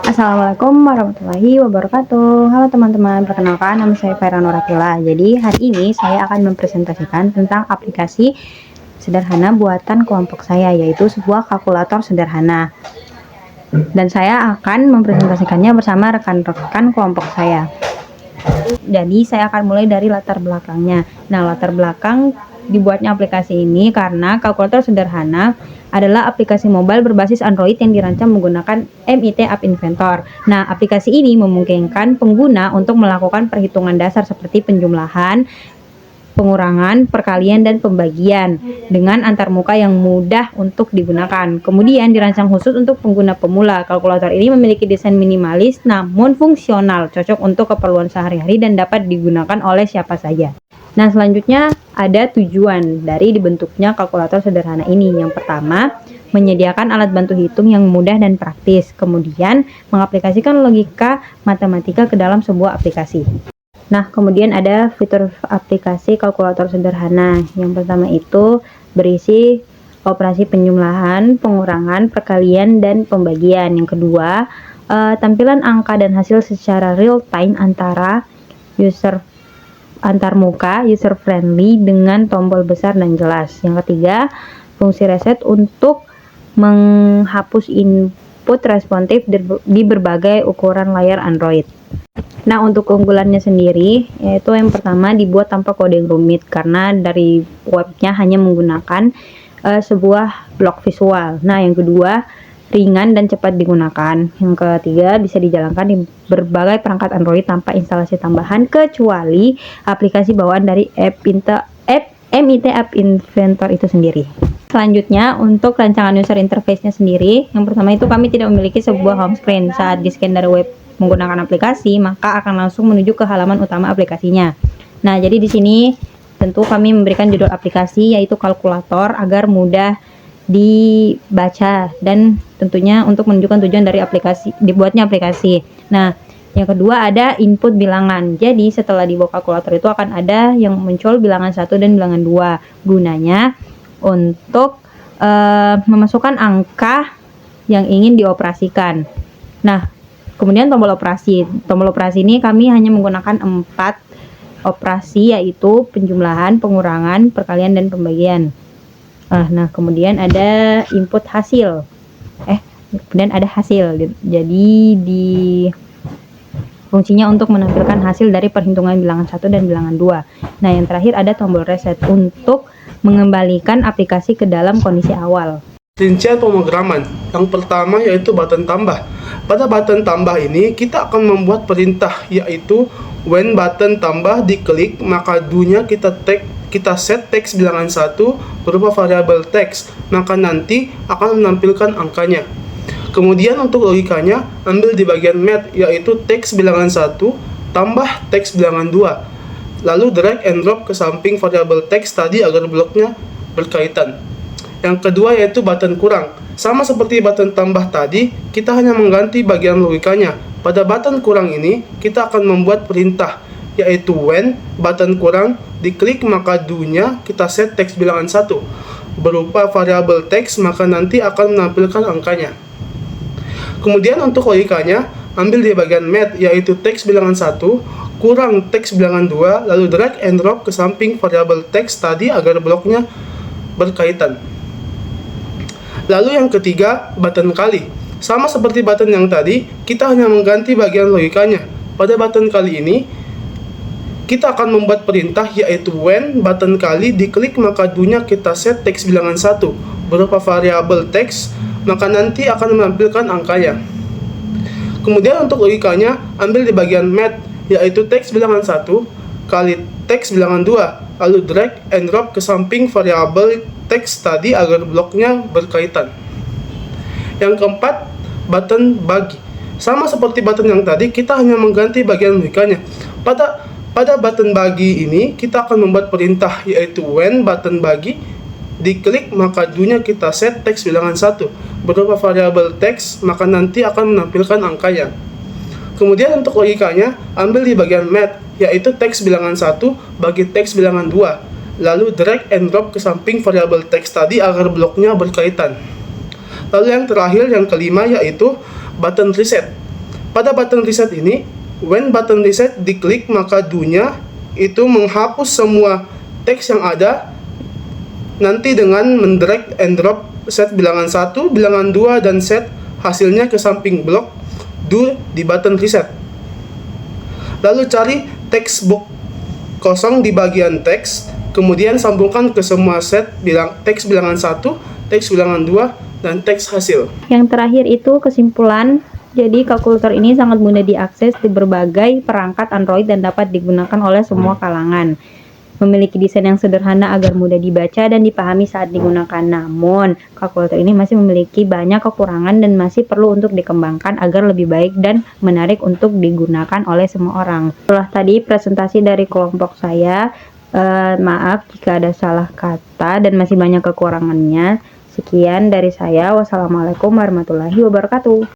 Assalamualaikum warahmatullahi wabarakatuh. Halo teman-teman, perkenalkan nama saya Faira Nuratila. Jadi hari ini saya akan mempresentasikan tentang aplikasi sederhana buatan kelompok saya, yaitu sebuah kalkulator sederhana. Dan saya akan mempresentasikannya bersama rekan-rekan kelompok saya. Jadi saya akan mulai dari latar belakangnya. Nah, latar belakang dibuatnya aplikasi ini karena kalkulator sederhana adalah aplikasi mobile berbasis Android yang dirancang menggunakan MIT App Inventor. Nah, aplikasi ini memungkinkan pengguna untuk melakukan perhitungan dasar seperti penjumlahan, pengurangan, perkalian, dan pembagian dengan antarmuka yang mudah untuk digunakan. Kemudian dirancang khusus untuk pengguna pemula. Kalkulator ini memiliki desain minimalis namun fungsional, cocok untuk keperluan sehari-hari dan dapat digunakan oleh siapa saja. Nah, selanjutnya ada tujuan dari dibentuknya kalkulator sederhana ini. Yang pertama, menyediakan alat bantu hitung yang mudah dan praktis. Kemudian, mengaplikasikan logika matematika ke dalam sebuah aplikasi. Nah, kemudian ada fitur aplikasi kalkulator sederhana. Yang pertama itu berisi operasi penjumlahan, pengurangan, perkalian, dan pembagian. Yang kedua, tampilan angka dan hasil secara real time antar muka, user friendly dengan tombol besar dan jelas. Yang ketiga, fungsi reset untuk menghapus input responsif di berbagai ukuran layar Android. Nah, untuk keunggulannya sendiri, yaitu yang pertama dibuat tanpa kode yang rumit karena dari webnya hanya menggunakan sebuah blok visual. Nah, yang kedua, ringan dan cepat digunakan. Yang ketiga, bisa dijalankan di berbagai perangkat Android tanpa instalasi tambahan kecuali aplikasi bawaan dari MIT App Inventor itu sendiri. Selanjutnya, untuk rancangan user interface-nya sendiri, yang pertama itu kami tidak memiliki sebuah home screen. Saat di-scan dari web menggunakan aplikasi, maka akan langsung menuju ke halaman utama aplikasinya. Nah, jadi di sini tentu kami memberikan judul aplikasi yaitu kalkulator agar mudah dibaca dan tentunya untuk menunjukkan tujuan dari dibuatnya aplikasi. Nah, yang kedua ada input bilangan. Jadi setelah dibuka kalkulator itu akan ada yang muncul bilangan 1 dan bilangan 2. Gunanya untuk memasukkan angka yang ingin dioperasikan. Nah, kemudian tombol operasi. Tombol operasi ini kami hanya menggunakan 4 operasi, yaitu penjumlahan, pengurangan, perkalian, dan pembagian. Nah, kemudian ada input hasil. Kemudian ada hasil. Jadi fungsinya untuk menampilkan hasil dari perhitungan bilangan 1 dan bilangan 2. Nah, yang terakhir ada tombol reset untuk mengembalikan aplikasi ke dalam kondisi awal. Rincian pemrograman. Yang pertama yaitu button tambah. Pada button tambah ini kita akan membuat perintah, yaitu when button tambah diklik, maka do-nya kita set teks bilangan 1 berupa variabel teks, maka nanti akan menampilkan angkanya. Kemudian untuk logikanya, ambil di bagian math, yaitu teks bilangan 1 tambah teks bilangan 2, lalu drag and drop ke samping variabel teks tadi agar bloknya berkaitan. Yang kedua yaitu button kurang. Sama seperti button tambah tadi, kita hanya mengganti bagian logikanya. Pada button kurang ini, kita akan membuat perintah, yaitu when button kurang diklik, maka do-nya kita set teks bilangan 1 berupa variabel teks, maka nanti akan menampilkan angkanya. Kemudian untuk logikanya, ambil di bagian math, yaitu teks bilangan 1 kurang teks bilangan 2, lalu drag and drop ke samping variabel teks tadi agar bloknya berkaitan. Lalu yang ketiga, button kali. Sama seperti button yang tadi, kita hanya mengganti bagian logikanya. Pada button kali ini, kita akan membuat perintah, yaitu when button kali diklik, maka do-nya kita set teks bilangan 1 berupa variabel teks, maka nanti akan menampilkan angkanya. Kemudian untuk logikanya, ambil di bagian math, yaitu teks bilangan 1 kali teks bilangan 2, lalu drag and drop ke samping variabel teks tadi agar bloknya berkaitan. Yang keempat, button bagi. Sama seperti button yang tadi, kita hanya mengganti bagian logikanya. Pada button bagi ini, kita akan membuat perintah, yaitu when button bagi diklik, maka do-nya kita set teks bilangan 1 berupa variabel teks, maka nanti akan menampilkan angkanya. Kemudian untuk logikanya, ambil di bagian math, yaitu teks bilangan 1 bagi teks bilangan 2, lalu drag and drop ke samping variabel teks tadi agar bloknya berkaitan. Lalu yang terakhir, yang kelima, yaitu button reset. Pada button reset ini, when button reset diklik maka do-nya itu menghapus semua teks yang ada nanti dengan mendrag and drop set bilangan 1, bilangan 2, dan set hasilnya ke samping blok do di button reset. Lalu cari teks box kosong di bagian teks, kemudian sambungkan ke semua set teks bilangan 1, teks bilangan 2, dan teks hasil. Yang terakhir itu kesimpulan. Jadi kalkulator ini sangat mudah diakses di berbagai perangkat Android dan dapat digunakan oleh semua kalangan. Memiliki desain yang sederhana agar mudah dibaca dan dipahami saat digunakan. Namun, kalkulator ini masih memiliki banyak kekurangan dan masih perlu untuk dikembangkan agar lebih baik dan menarik untuk digunakan oleh semua orang. Setelah tadi presentasi dari kelompok saya, maaf jika ada salah kata dan masih banyak kekurangannya. Sekian dari saya. Wassalamualaikum warahmatullahi wabarakatuh.